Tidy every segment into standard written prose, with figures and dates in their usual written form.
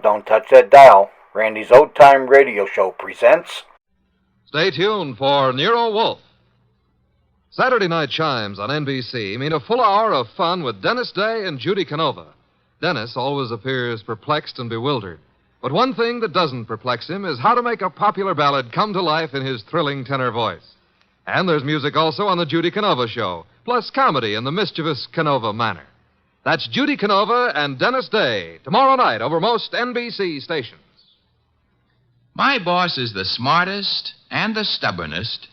Don't touch that dial. Randy's Old Time Radio Show presents... Stay tuned for Nero Wolfe. Saturday night chimes on NBC mean a full hour of fun with Dennis Day and Judy Canova. Dennis always appears perplexed and bewildered. But one thing that doesn't perplex him is how to make a popular ballad come to life in his thrilling tenor voice. And there's music also on the Judy Canova Show, plus comedy in the mischievous Canova manner. That's Judy Canova and Dennis Day, tomorrow night over most NBC stations. My boss is the smartest and the stubbornest,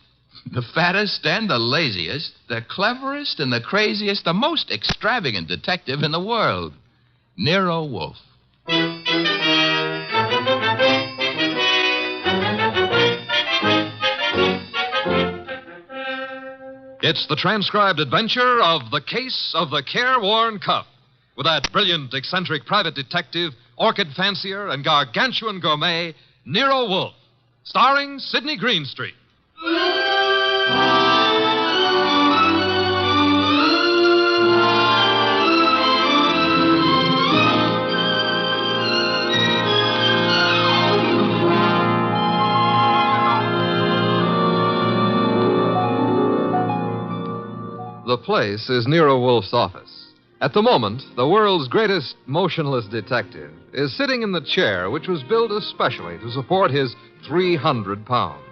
the fattest and the laziest, the cleverest and the craziest, the most extravagant detective in the world, Nero Wolfe. It's the transcribed adventure of The Case of the Careworn Cuff, with that brilliant, eccentric private detective, orchid fancier, and gargantuan gourmet, Nero Wolfe, starring Sidney Greenstreet. The place is Nero Wolfe's office. At the moment, the world's greatest motionless detective is sitting in the chair which was built especially to support his 300 pounds.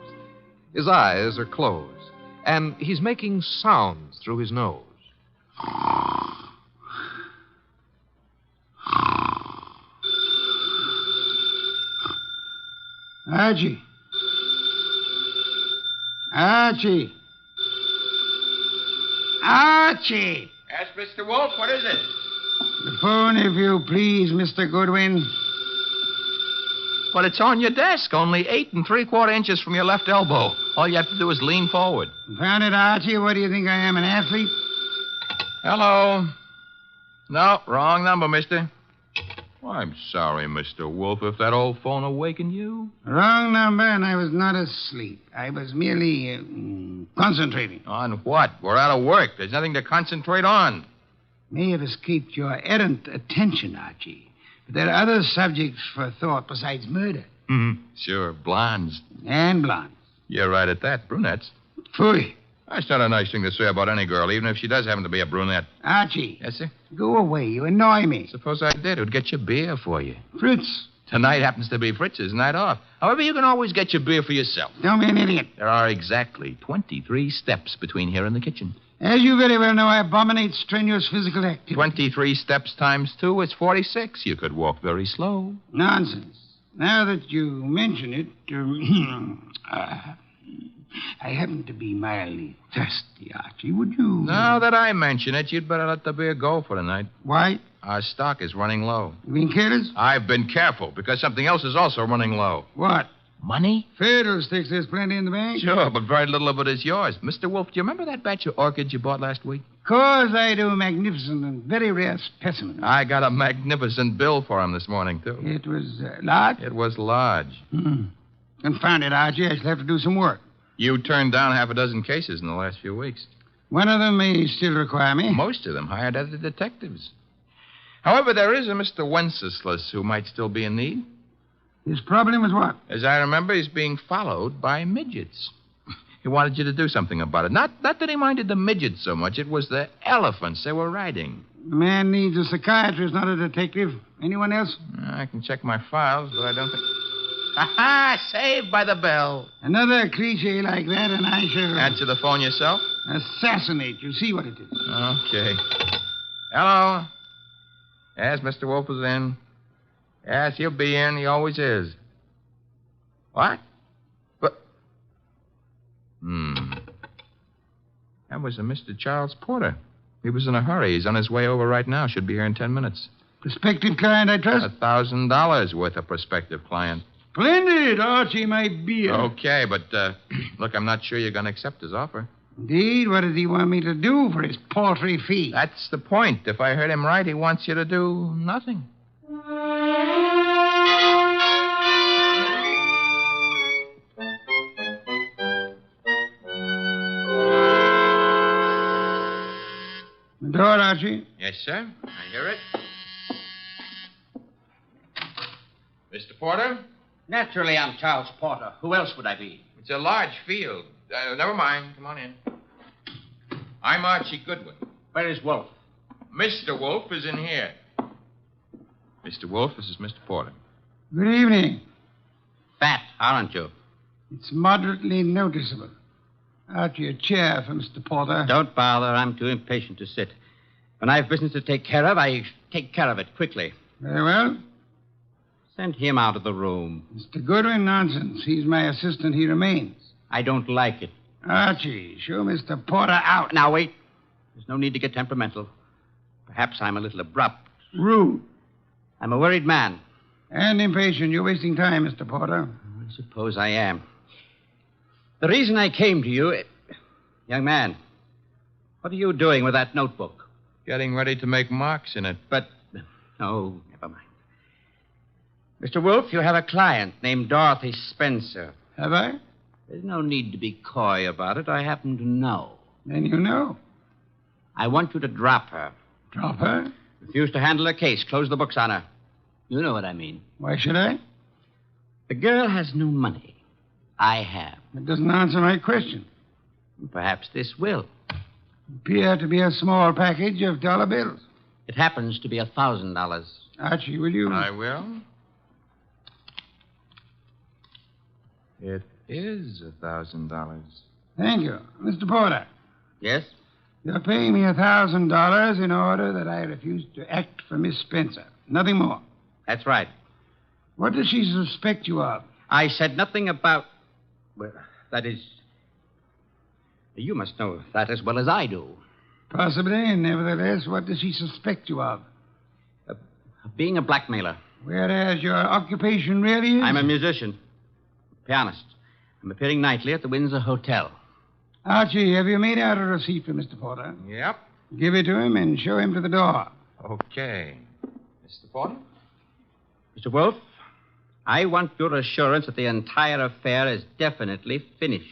His eyes are closed, and he's making sounds through his nose. Archie. Archie. Archie! Yes, Mr. Wolfe, what is it? The phone, if you please, Mr. Goodwin. Well, it's on your desk, only 8 3/4 inches from your left elbow. All you have to do is lean forward. Found it, Archie? What do you think I am, an athlete? Hello. No, wrong number, mister. Well, I'm sorry, Mr. Wolfe, if that old phone awakened you. Wrong number, and I was not asleep. I was merely concentrating. On what? We're out of work. There's nothing to concentrate on. May have escaped your errant attention, Archie. But there are other subjects for thought besides murder. Mm-hmm. Sure, blondes. And blondes. You're right at that. Brunettes. Phooey. That's not a nice thing to say about any girl, even if she does happen to be a brunette. Archie. Yes, sir? Go away. You annoy me. Suppose I did. Who'd get your beer for you? Fritz. Tonight happens to be Fritz's night off. However, you can always get your beer for yourself. Don't be an idiot. There are exactly 23 steps between here and the kitchen. As you very well know, I abominate strenuous physical activity. 23 steps times 2 is 46. You could walk very slow. Nonsense. Now that you mention it, I happen to be mildly thirsty, Archie. Would you... Now that I mention it, you'd better let the beer go for tonight. Why? Our stock is running low. You being careless? I've been careful, because something else is also running low. What? Money? Fiddlesticks, there's plenty in the bank. Sure, but very little of it is yours. Mr. Wolfe, do you remember that batch of orchids you bought last week? Of course I do. Magnificent and very rare specimen. I got a magnificent bill for him this morning, too. It was large? It was large. Confound it, Archie. I shall have to do some work. You turned down half a dozen cases in the last few weeks. One of them may still require me. Most of them hired other detectives. However, there is a Mr. Wenceslas who might still be in need. His problem is what? As I remember, he's being followed by midgets. He wanted you to do something about it. Not that he minded the midgets so much. It was the elephants they were riding. The man needs a psychiatrist, not a detective. Anyone else? I can check my files, but I don't think... Ha-ha! Saved by the bell. Another cliche like that, and I shall... Answer the phone yourself? Assassinate. You see what it is. Okay. Hello? Yes, Mr. Wolfe is in. Yes, he'll be in. He always is. What? But... That was a Mr. Charles Porter. He was in a hurry. He's on his way over right now. Should be here in 10 minutes. Prospective client, I trust? $1,000 worth of prospective client. Splendid, Archie, my beer. Okay, but, look, I'm not sure you're going to accept his offer. Indeed? What does he want me to do for his paltry fee? That's the point. If I heard him right, he wants you to do nothing. The door, Archie. Yes, sir. I hear it. Mr. Porter? Naturally, I'm Charles Porter. Who else would I be? It's a large field. Never mind. Come on in. I'm Archie Goodwin. Where is Wolfe? Mr. Wolfe is in here. Mr. Wolfe, this is Mr. Porter. Good evening. Fat, aren't you? It's moderately noticeable. Archie, a chair for Mr. Porter. Don't bother. I'm too impatient to sit. When I've business to take care of, I take care of it quickly. Very well. Send him out of the room. Mr. Goodwin, nonsense. He's my assistant. He remains. I don't like it. Archie, show Mr. Porter out. Now, wait. There's no need to get temperamental. Perhaps I'm a little abrupt. Rude. I'm a worried man. And impatient. You're wasting time, Mr. Porter. I suppose I am. The reason I came to you... Young man, what are you doing with that notebook? Getting ready to make marks in it. But... No, never mind. Mr. Wolfe, you have a client named Dorothy Spencer. Have I? There's no need to be coy about it. I happen to know. Then you know. I want you to drop her. Drop her? Refuse to handle her case. Close the books on her. You know what I mean. Why should I? The girl has no money. I have. That doesn't answer my question. Perhaps this will. Appear to be a small package of dollar bills. It happens to be $1,000. Archie, will you? I will. It is $1,000. Thank you. Mr. Porter, Yes? you're paying me $1,000 in order that I refuse to act for Miss Spencer. Nothing more. That's right. What does she suspect you of? I said nothing about... Well, that is... You must know that as well as I do. Possibly, and nevertheless, what does she suspect you of? Being a blackmailer. Whereas your occupation really is? I'm a musician. Pianist. I'm appearing nightly at the Windsor Hotel. Archie, have you made out a receipt for Mr. Porter? Yep. Give it to him and show him to the door. Okay. Mr. Porter? Mr. Wolfe, I want your assurance that the entire affair is definitely finished.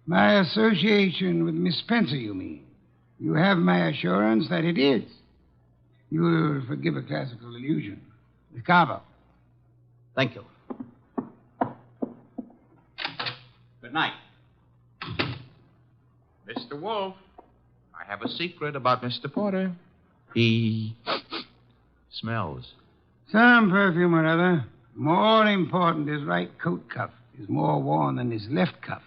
My association with Miss Spencer, you mean? You have my assurance that it is. You will forgive a classical illusion. The carver. Thank you. Good night. Mr. Wolfe, I have a secret about Mr. Porter. He smells. Some perfume or other. More important, his right coat cuff is more worn than his left cuff.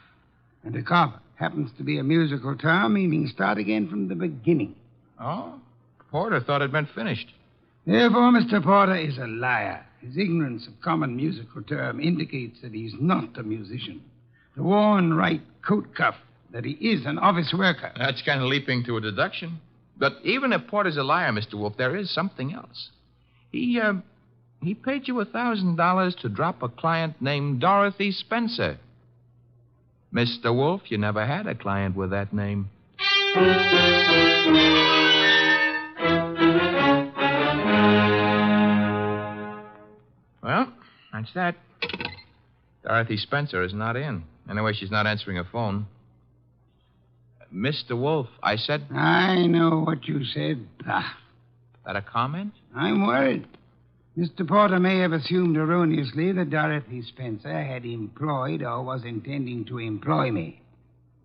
And a carver happens to be a musical term meaning start again from the beginning. Oh? Porter thought it meant finished. Therefore, Mr. Porter is a liar. His ignorance of common musical term indicates that he's not a musician. The worn right coat cuff, that he is an office worker. That's kind of leaping to a deduction. But even if Porter's a liar, Mr. Wolfe, there is something else. He paid you $1,000 to drop a client named Dorothy Spencer. Mr. Wolfe, you never had a client with that name. Well, that's that. Dorothy Spencer is not in. Anyway, she's not answering her phone. Mr. Wolfe, I said... I know what you said. That a comment? I'm worried. Mr. Porter may have assumed erroneously that Dorothy Spencer had employed or was intending to employ me.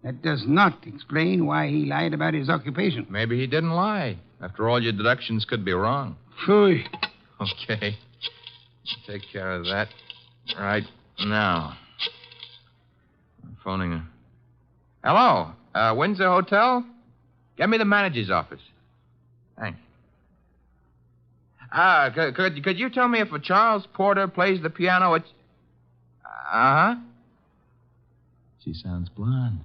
That does not explain why he lied about his occupation. Maybe he didn't lie. After all, your deductions could be wrong. Phooey. Okay. Take care of that right now. I'm phoning her. Hello? Windsor Hotel? Get me the manager's office. Thanks. Could you tell me if a Charles Porter plays the piano at... Uh-huh. She sounds blonde.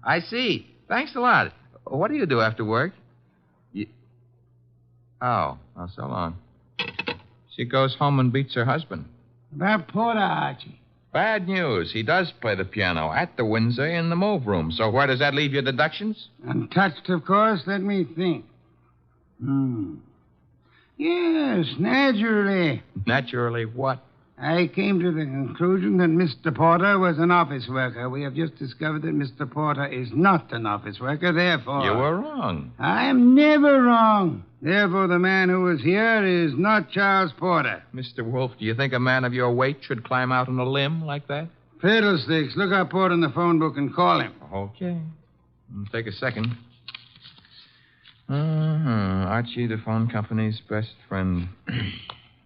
I see. Thanks a lot. What do you do after work? Oh, so long. She goes home and beats her husband. About Porter, Archie. Bad news. He does play the piano at the Windsor in the move room. So where does that leave your deductions? Untouched, of course. Let me think. Yes, naturally. Naturally what? I came to the conclusion that Mr. Porter was an office worker. We have just discovered that Mr. Porter is not an office worker, therefore... You were wrong. I am never wrong. Therefore, the man who was here is not Charles Porter. Mr. Wolfe, do you think a man of your weight should climb out on a limb like that? Fiddlesticks. Look up Porter in the phone book and call him. Okay. Take a second. Archie, the phone company's best friend.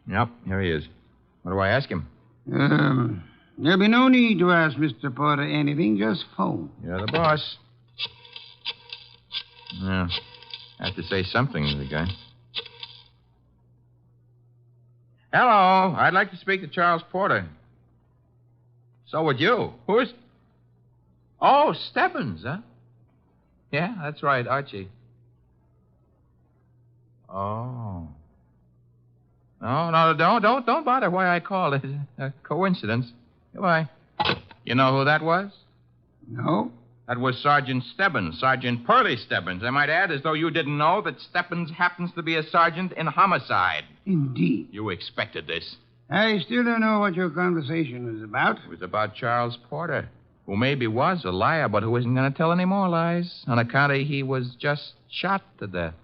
Yep, here he is. What do I ask him? There'll be no need to ask Mr. Porter anything. Just phone. You're the boss. Yeah. I have to say something to the guy. Hello. I'd like to speak to Charles Porter. So would you. Who's... Oh, Stebbins, huh? Yeah, that's right, Archie. Oh. No, don't bother why I called. It's a coincidence. Goodbye. You know who that was? No? That was Sergeant Stebbins, Sergeant Pearlie Stebbins. I might add, as though you didn't know, that Stebbins happens to be a sergeant in homicide. Indeed. You expected this. I still don't know what your conversation was about. It was about Charles Porter, who maybe was a liar, but who isn't going to tell any more lies on account of he was just shot to death.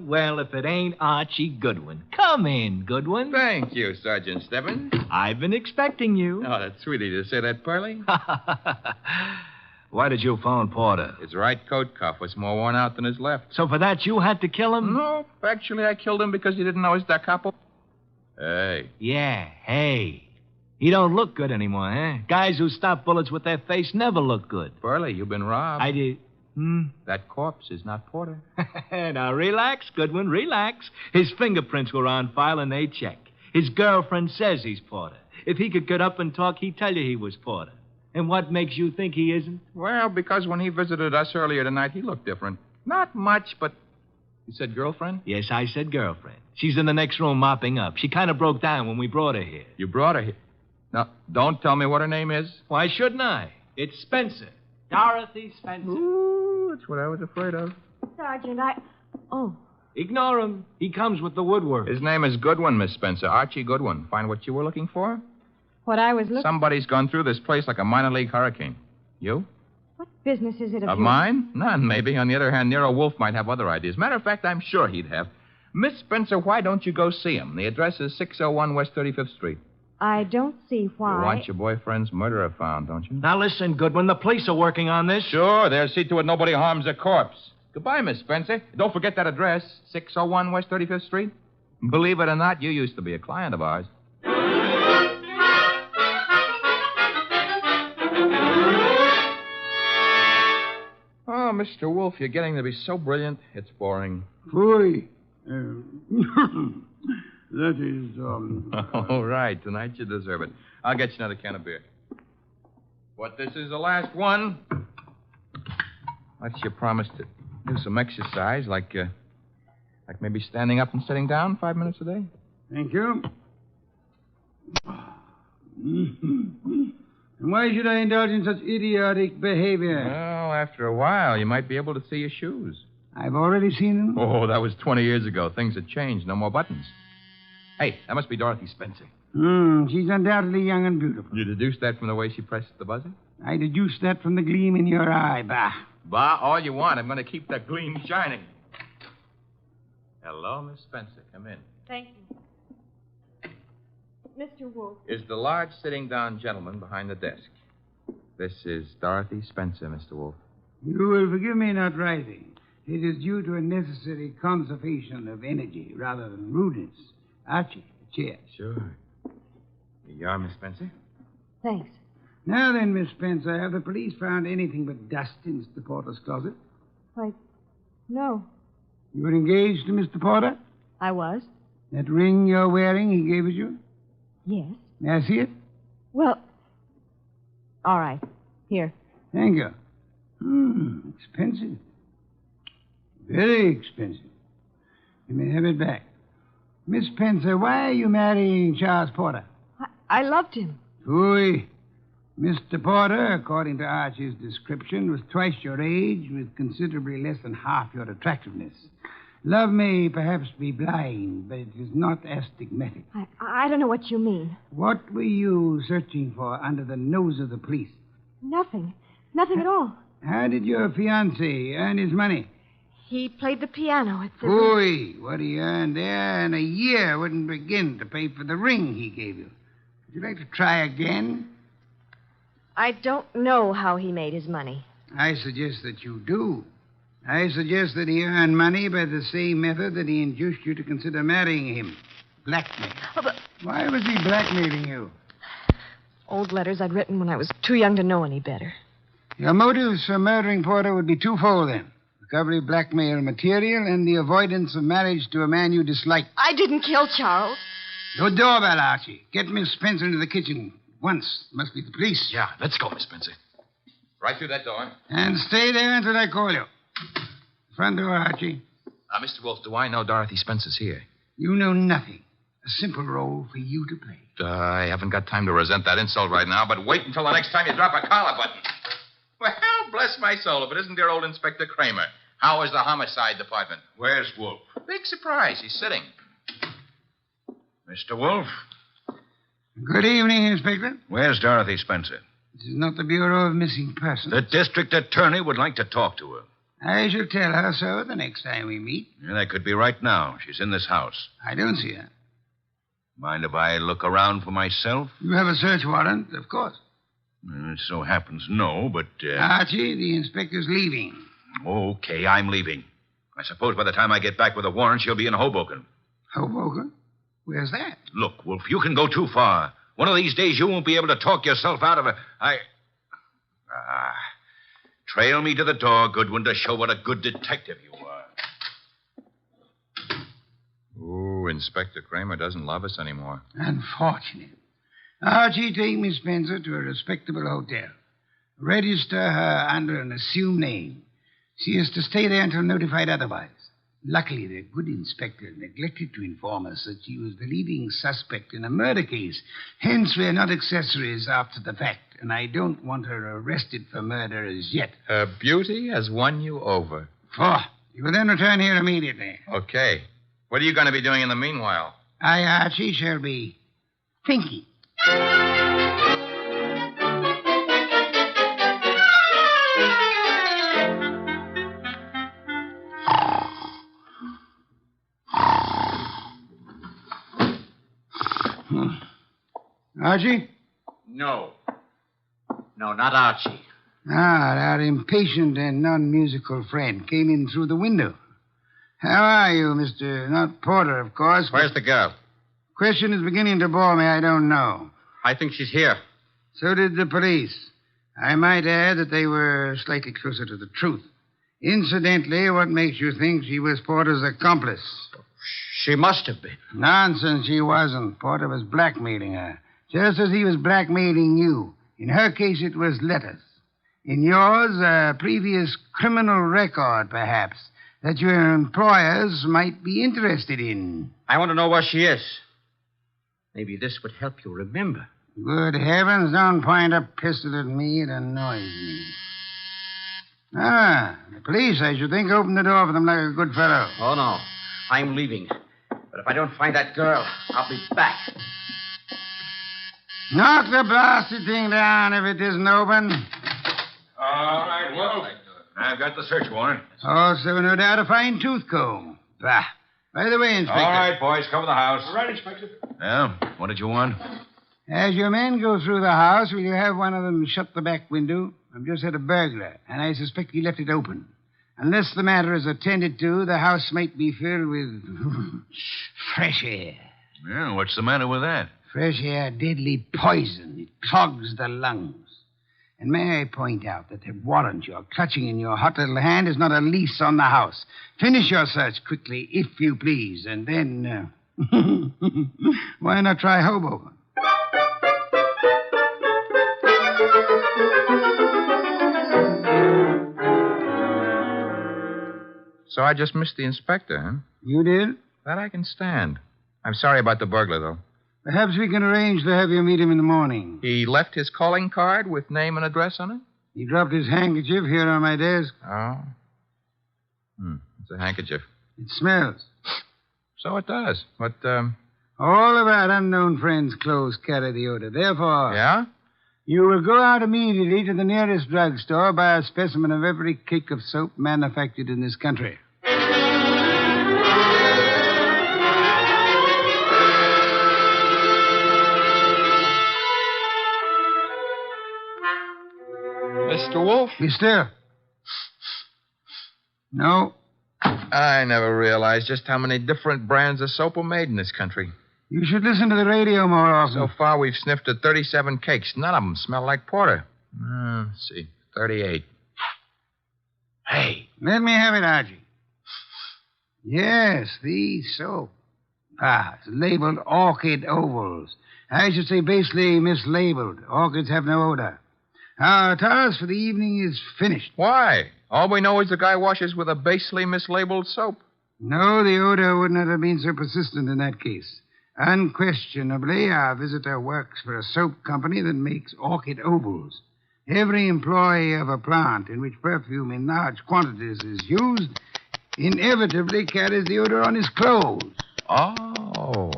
Well, if it ain't Archie Goodwin. Come in, Goodwin. Thank you, Sergeant Stebbins. I've been expecting you. Oh, that's sweet of you to say that, Pearlie. Why did you phone Porter? His right coat cuff was more worn out than his left. So for that, you had to kill him? No, actually, I killed him because he didn't know his da capo. Hey. Yeah, hey. He don't look good anymore, huh? Guys who stop bullets with their face never look good. Pearlie, you've been robbed. I did. That corpse is not Porter. Now, relax, Goodwin, relax. His fingerprints were on file and they check. His girlfriend says he's Porter. If he could get up and talk, he'd tell you he was Porter. And what makes you think he isn't? Well, because when he visited us earlier tonight, he looked different. Not much, but... You said girlfriend? Yes, I said girlfriend. She's in the next room mopping up. She kind of broke down when we brought her here. You brought her here? Now, don't tell me what her name is. Why shouldn't I? It's Spencer. Dorothy Spencer. Ooh, that's what I was afraid of. Sergeant, Oh. Ignore him. He comes with the woodwork. His name is Goodwin, Miss Spencer. Archie Goodwin. Find what you were looking for? What I was looking... Somebody's gone through this place like a minor league hurricane. You? What business is it of Of yours? mine? None, maybe. On the other hand, Nero Wolfe might have other ideas. Matter of fact, I'm sure he'd have. Miss Spencer, why don't you go see him? The address is 601 West 35th Street. I don't see why... You want your boyfriend's murderer found, don't you? Now listen, Goodwin, the police are working on this. Sure, they'll see to it nobody harms a corpse. Goodbye, Miss Spencer. Don't forget that address, 601 West 35th Street. Believe it or not, you used to be a client of ours. Oh, Mr. Wolfe, you're getting to be so brilliant, it's boring. Phooey. That is, All right, tonight you deserve it. I'll get you another can of beer. But this is the last one. Unless you promise to do some exercise, like maybe standing up and sitting down 5 minutes a day. Thank you. And why should I indulge in such idiotic behavior? Well, after a while, you might be able to see your shoes. I've already seen them. Oh, that was 20 years ago. Things have changed. No more buttons. Hey, that must be Dorothy Spencer. She's undoubtedly young and beautiful. You deduced that from the way she pressed the buzzer? I deduced that from the gleam in your eye, bah. Bah, all you want. I'm going to keep that gleam shining. Hello, Miss Spencer. Come in. Thank you. Mr. Wolfe. Is the large sitting down gentleman behind the desk. This is Dorothy Spencer, Mr. Wolfe. You will forgive me not rising. It is due to a necessary conservation of energy rather than rudeness. Archie, a chair. Sure. Here you are, Miss Spencer. Thanks. Now then, Miss Spencer, have the police found anything but dust in Mr. Porter's closet? Why, no. You were engaged to Mr. Porter? I was? That ring you're wearing, he gave it you? Yes. May I see it? Well, all right. Here. Thank you. Expensive. Very expensive. You may have it back. Miss Spencer, why are you marrying Charles Porter? I loved him. Phooey. Mr. Porter, according to Archie's description, was twice your age with considerably less than half your attractiveness. Love may perhaps be blind, but it is not astigmatic. I don't know what you mean. What were you searching for under the nose of the police? Nothing. Nothing at all. How did your fiancé earn his money? He played the piano at the... Ooh, what he earned there in a year wouldn't begin to pay for the ring he gave you. Would you like to try again? I don't know how he made his money. I suggest that you do. I suggest that he earned money by the same method that he induced you to consider marrying him. Blackmail. Oh, but Why was he blackmailing you? old letters I'd written when I was too young to know any better. Your motives for murdering Porter would be twofold, then. Recovery of blackmail material and the avoidance of marriage to a man you dislike. I didn't kill Charles. No doorbell, Archie. Get Miss Spencer into the kitchen. Once. Must be the police. Yeah, let's go, Miss Spencer. Right through that door. And stay there until I call you. Front door, Archie. Mr. Wolfe, do I know Dorothy Spencer's here? You know nothing. A simple role for you to play. I haven't got time to resent that insult right now, but wait until the next time you drop a collar button. Well, bless my soul, if it isn't dear old Inspector Kramer. How is the homicide department? Where's Wolf? Big surprise. He's sitting. Mr. Wolf? Good evening, Inspector. Where's Dorothy Spencer? This is not the Bureau of Missing Persons. The district attorney would like to talk to her. I shall tell her so the next time we meet. Yeah, that could be right now. She's in this house. I don't see her. Mind if I look around for myself? You have a search warrant, of course. It so happens no, but... Archie, the inspector's leaving. Okay, I'm leaving. I suppose by the time I get back with a warrant, she'll be in Hoboken. Hoboken? Where's that? Look, Wolf, you can go too far. One of these days, you won't be able to talk yourself out of it. Trail me to the door, Goodwin, to show what a good detective you are. Ooh, Inspector Kramer doesn't love us anymore. Unfortunate. Archie, take Miss Spencer to a respectable hotel. Register her under an assumed name. She is to stay there until notified otherwise. Luckily, the good inspector neglected to inform us that she was the leading suspect in a murder case. Hence, we're not accessories after the fact, and I don't want her arrested for murder as yet. Her beauty has won you over. You will then return here immediately. Okay. What are you going to be doing in the meanwhile? I, Archie, shall be thinking. Archie? No. No, not Archie. Our impatient and non-musical friend came in through the window. How are you, Mr. Not Porter, of course. Where's the girl? Question is beginning to bore me. I don't know. I think she's here. So did the police. I might add that they were slightly closer to the truth. Incidentally, what makes you think she was Porter's accomplice? She must have been. Nonsense, she wasn't. Porter was blackmailing her, just as he was blackmailing you. In her case, it was letters. In yours, a previous criminal record, perhaps, that your employers might be interested in. I want to know where she is. Maybe this would help you remember. Good heavens, don't point a pistol at me. It annoys me. The police, I should think, opened the door for them like a good fellow. Oh, no. I'm leaving. But if I don't find that girl, I'll be back. Knock the blasted thing down if it isn't open. All right, Wolf. I've got the search warrant. Also, no doubt, a fine tooth comb. Bah. By the way, Inspector. All right, boys, cover the house. All right, Inspector. Well, what did you want? As your men go through the house, will you have one of them shut the back window? I've just had a burglar, and I suspect he left it open. Unless the matter is attended to, the house might be filled with fresh air. Yeah, what's the matter with that? Fresh air, deadly poison. It clogs the lungs. And may I point out that the warrant you're clutching in your hot little hand is not a lease on the house. Finish your search quickly, if you please, and then... why not try Hoboken? So I just missed the inspector, huh? You did? That I can stand. I'm sorry about the burglar, though. Perhaps we can arrange to have you meet him in the morning. He left his calling card with name and address on it? He dropped his handkerchief here on my desk. Oh. It's a handkerchief. It smells. So it does. But, All of our unknown friends' clothes carry the odor. Therefore, yeah? you will go out immediately to the nearest drugstore, buy a specimen of every cake of soap manufactured in this country. Mr. Wolfe? Be still. No, I never realized just how many different brands of soap are made in this country. you should listen to the radio more often. So far, we've sniffed at 37 cakes. None of them smell like porter. Let's see. 38. Hey. Let me have it, Archie. Yes, the soap. It's labeled orchid ovals. I should say basically mislabeled. Orchids have no odor. Our task for the evening is finished. Why? All we know is the guy washes with a basely mislabeled soap. No, the odor would not have been so persistent in that case. Unquestionably, our visitor works for a soap company that makes orchid ovals. Every employee of a plant in which perfume in large quantities is used inevitably carries the odor on his clothes. Oh.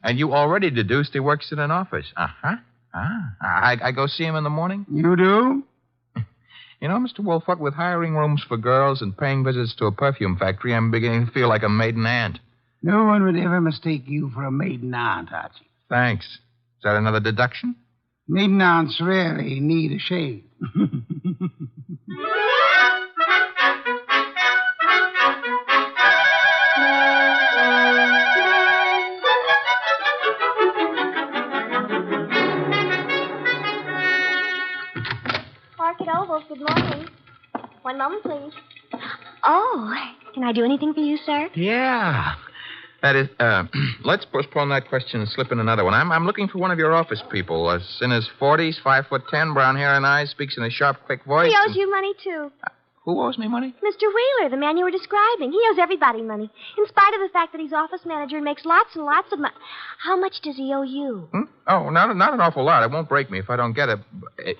And you already deduced he works in an office. Uh-huh. I go see him in the morning? You do? You know, Mr. Wolfe, what with hiring rooms for girls and paying visits to a perfume factory, I'm beginning to feel like a maiden aunt. No one would ever mistake you for a maiden aunt, Archie. Thanks. Is that another deduction? Maiden aunts rarely need a shave. Orchid Ovals, good morning. 1 moment, please. Oh, can I do anything for you, sir? Yeah. That is, let's postpone that question and slip in another one. I'm looking for one of your office people. In his 40s, 5'10", brown hair and eyes, speaks in a sharp, quick voice. He owes you money, too. Who owes me money? Mr. Wheeler, the man you were describing. He owes everybody money, in spite of the fact that he's office manager and makes lots and lots of money. How much does he owe you? Oh, not an awful lot. It won't break me if I don't get it.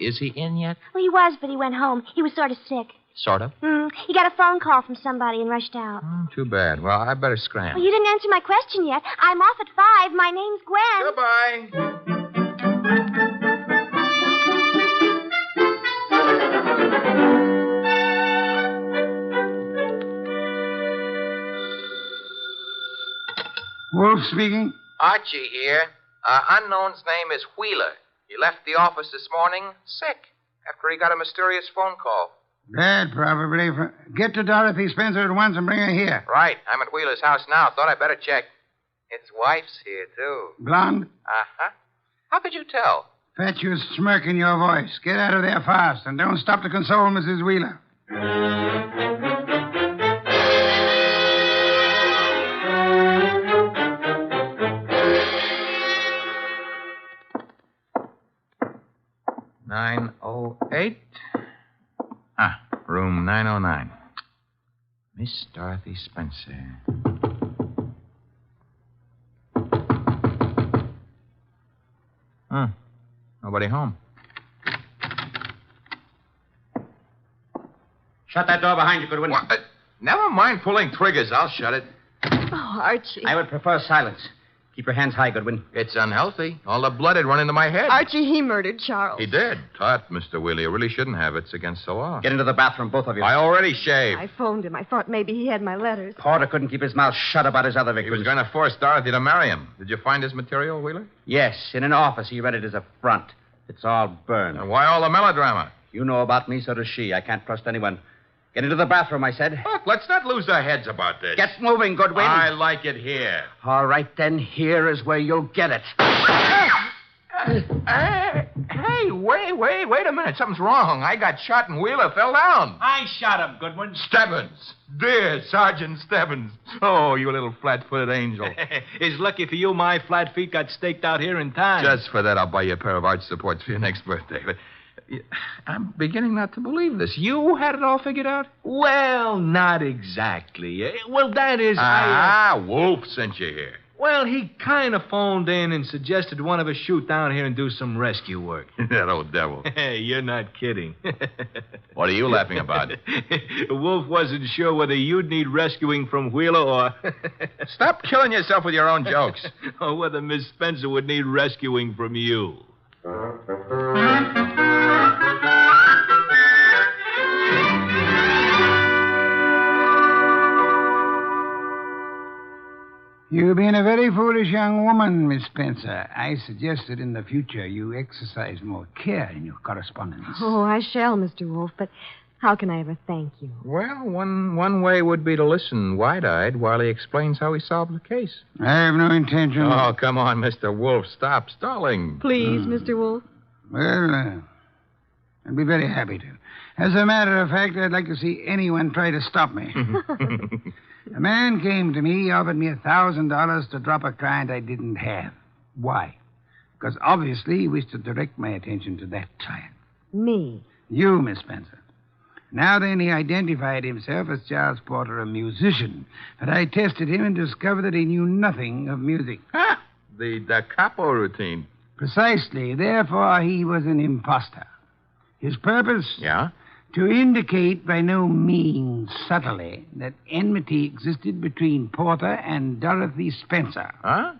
Is he in yet? Well, he was, but he went home. He was sort of sick. Sort of. He got a phone call from somebody and rushed out. Too bad. Well, I better scram. Well, you didn't answer my question yet. I'm off at 5. My name's Gwen. Goodbye. Wolf speaking. Archie here. Unknown's name is Wheeler. He left the office this morning sick after he got a mysterious phone call. Bad, probably. Get to Dorothy Spencer at once and bring her here. Right. I'm at Wheeler's house now. Thought I'd better check. His wife's here, too. Blonde? Uh-huh. How could you tell? Fatuous smirk in your voice. Get out of there fast, and don't stop to console Mrs. Wheeler. (908). Room 909. Miss Dorothy Spencer. Nobody home. Shut that door behind you, Goodwin. What? Never mind pulling triggers. I'll shut it. Oh, Archie. I would prefer silence. Keep your hands high, Goodwin. It's unhealthy. All the blood had run into my head. Archie, he murdered Charles. He did. Tut, Mr. Wheeler. You really shouldn't have. It's against the law. Get into the bathroom, both of you. I already shaved. I phoned him. I thought maybe he had my letters. Porter couldn't keep his mouth shut about his other He victims. was going to force Dorothy to marry him. Did you find his material, Wheeler? Yes, in an office. He read it as a front. It's all burned. And why all the melodrama? You know about me, so does she. I can't trust anyone. Get into the bathroom, I said. Look, let's not lose our heads about this. Get moving, Goodwin. I like it here. All right, then. Here is where you'll get it. Hey, wait a minute. Something's wrong. I got shot and Wheeler fell down. I shot him, Goodwin. Stebbins. Dear Sergeant Stebbins. Oh, you little flat-footed angel. It's lucky for you my flat feet got staked out here in time. Just for that, I'll buy you a pair of arch supports for your next birthday. But I'm beginning not to believe this. You had it all figured out? Well, not exactly. Well, that is, Wolf sent you here. Well, he kind of phoned in and suggested one of us shoot down here and do some rescue work. That old devil. Hey, you're not kidding. What are you laughing about? Wolf wasn't sure whether you'd need rescuing from Wheeler or... Stop killing yourself with your own jokes. or whether Miss Spencer would need rescuing from you. You've been a very foolish young woman, Miss Spencer. I suggest that in the future you exercise more care in your correspondence. Oh, I shall, Mr. Wolfe, but how can I ever thank you? Well, one way would be to listen wide-eyed while he explains how he solved the case. I have no intention. Oh, come on, Mr. Wolf. Stop stalling. Please, Mr. Wolfe. Well, I'd be very happy to. As a matter of fact, I'd like to see anyone try to stop me. A man came to me, offered me $1,000 to drop a client I didn't have. Why? Because obviously he wished to direct my attention to that client. Me? You, Miss Spencer. Now then, he identified himself as Charles Porter, a musician. But I tested him and discovered that he knew nothing of music. Ha! The da capo routine. Precisely. Therefore, he was an imposter. His purpose? Yeah? To indicate by no means subtly that enmity existed between Porter and Dorothy Spencer. Huh?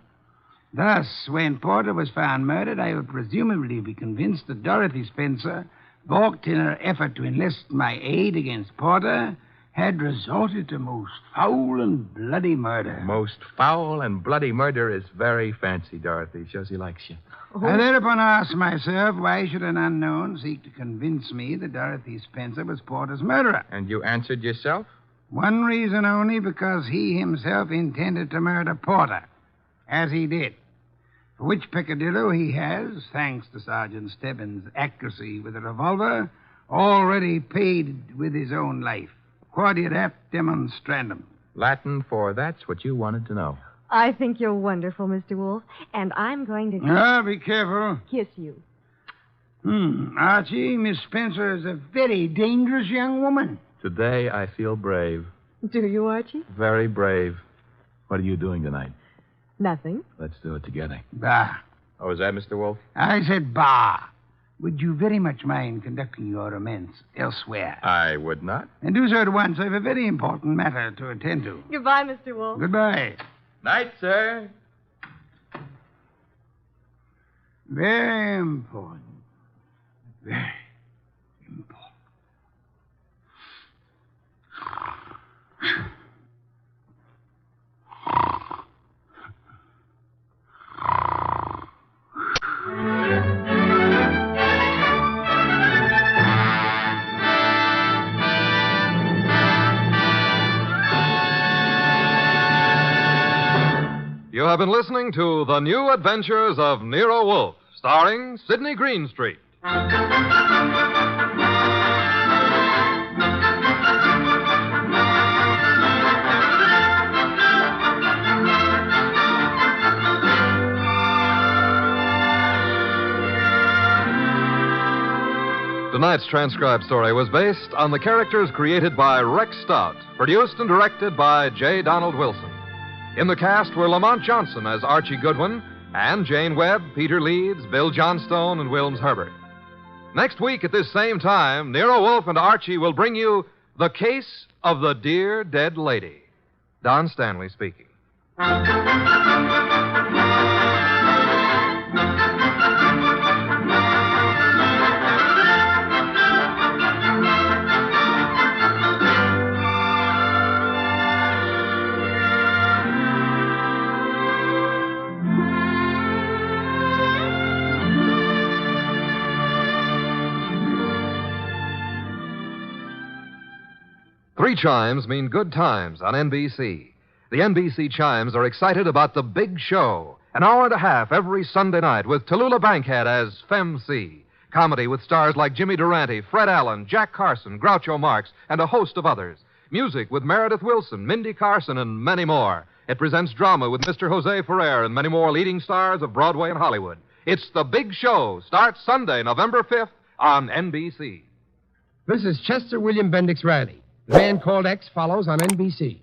Thus, when Porter was found murdered, I would presumably be convinced that Dorothy Spencer, balked in her effort to enlist my aid against Porter, had resorted to most foul and bloody murder. Most foul and bloody murder is very fancy, Dorothy. Shows he likes you. I thereupon asked myself, why should an unknown seek to convince me that Dorothy Spencer was Porter's murderer? And you answered yourself? One reason only, because he himself intended to murder Porter, as he did. For which peccadillo he has, thanks to Sergeant Stebbins' accuracy with a revolver, already paid with his own life. Quodirat demonstrandum. Latin for that's what you wanted to know. I think you're wonderful, Mr. Wolfe, and I'm going to Be careful. kiss you. Archie, Miss Spencer is a very dangerous young woman. Today I feel brave. Do you, Archie? Very brave. What are you doing tonight? Nothing. Let's do it together. Bah. Oh, is that Mr. Wolf? I said bah. Would you very much mind conducting your romance elsewhere? I would not. And do so at once. I have a very important matter to attend to. Goodbye, Mr. Wolfe. Goodbye. Night, sir. Very important. Very important. You have been listening to The New Adventures of Nero Wolfe, starring Sidney Greenstreet. Tonight's transcribed story was based on the characters created by Rex Stout, produced and directed by J. Donald Wilson. In the cast were Lamont Johnson as Archie Goodwin, and Jane Webb, Peter Leeds, Bill Johnstone, and Wilms Herbert. Next week at this same time, Nero Wolfe and Archie will bring you The Case of the Dear Dead Lady. Don Stanley speaking. Three chimes mean good times on NBC. The NBC chimes are excited about the big show, an hour and a half every Sunday night with Tallulah Bankhead as Femme C. Comedy with stars like Jimmy Durante, Fred Allen, Jack Carson, Groucho Marx, and a host of others. Music with Meredith Wilson, Mindy Carson, and many more. It presents drama with Mr. Jose Ferrer and many more leading stars of Broadway and Hollywood. It's The Big Show. Starts Sunday, November 5th on NBC. This is Chester William Bendix Riley. The Man Called X follows on NBC.